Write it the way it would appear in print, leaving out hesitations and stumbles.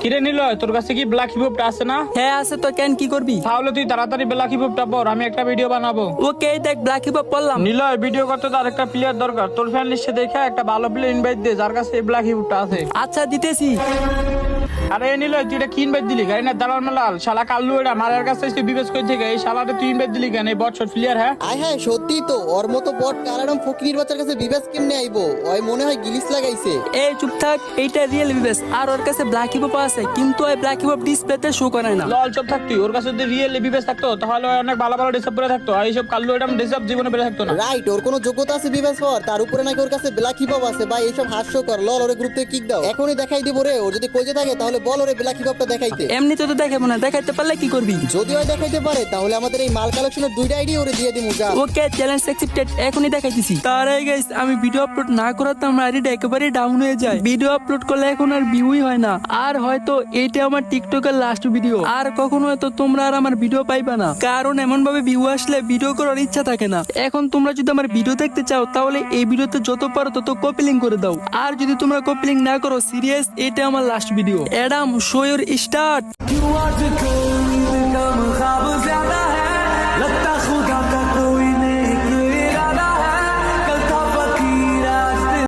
কিরে নিল তোর কাছে কি ব্ল্যাক হিপহপটা আছে না? হ্যাঁ আছে তো, কেন কি করবি? তাহলে তুই তাড়াতাড়ি ব্ল্যাক হিপহপটা পর, আমি একটা ভিডিও বানাবো। ওকে দেখ ব্ল্যাক হিপ পড়লাম। নিলয় ভিডিও করতে তো আরেকটা প্লেয়ার দরকার, তোর ফ্যান লিস্টে দেখে একটা ভালো প্লেয়ার ইনভাইট দে যার কাছে এই ব্ল্যাক হিপহপটা আছে। আচ্ছা দিতেছি। আরে নিলয় তুই এটা কি ইনভাইট দিলি? গাড়ি না দালাল মালাল শালা কাল্লু, এটা মারার কাছে তুই বিবেচ করে থেকে এই শালাটা তুই ইনভাইট দিলি কেন? এই বটশট প্লেয়ার হ্যাঁ? আয় হ্যাঁ সত্যি তো, ওর মতো বট কারাডম ফকির বাচ্চার কাছে বিবেস কেমনে আইবো? ওই মনে হয় গিলিস লাগাইছে। এই চুপ থাক, এইটা রিয়েল বিবেস। আর ওর কাছে ব্ল্যাক হিপ আছে, কিন্তু ওই ব্ল্যাক হিপ ডিসপ্লেতে শো করে না। লল চুপ থাকতি, ওর কাছে যদি রিয়েল বিবেচ থাকতো তাহলে ও অনেক ভালো ভালো ডিসাপ করে থাকতো, আর এইসব কাল্লু এটা ডিসাপ জীবনে বেড়ে থাকতো না। রাইট, ওর কোনো যোগ্যতা আছে বিবেস হওয়ার? তার উপরে নাকি ওর কাছে ব্ল্যাক হিপহপ আছে। ভাই এইসব হাস্যকর। লল ওরে গ্রুপ থেকে কিক দাও, এখনই দেখাই দিব রে। ও যদি কইতে থাকে তাহলে বল ওরে ব্ল্যাক হিপহপটা দেখাইতে। এমনিতে তো দেখাবো না, দেখাইতে পারলে কি করবি? যদি ওই দেখাইতে পারে তাহলে আমাদের এই মাল কালেকশনের দুইটা আইডি ওরে দিয়ে দিমু। যা ওকে চ্যালেঞ্জ অ্যাকসেপ্টেড, এখনই দেখাইতেছি। তার আগে গাইস আমি ভিডিও আপলোড না করাতে আমার আইডিটা একেবারে ডাউন হয়ে যায়। ভিডিও আপলোড করলে এখন আর ভিউই হয় না। আর হয়তো এইটা আমার টিকটকের লাস্ট ভিডিও, আর কখনো হয়তো তোমরা আর আমার ভিডিও পাইবা না, কারণ এমন ভাবে ভিউ আসলে ভিডিও করার ইচ্ছা থাকে না। এখন তোমরা যদি আমার ভিডিও দেখতে চাও তাহলে এই ভিডিওতে যত পারো তত কপি লিঙ্ক করে দাও। আর যদি তোমরা কপি লিঙ্ক না করো সিরিয়াস, এটা আমার last video. Adam show your start.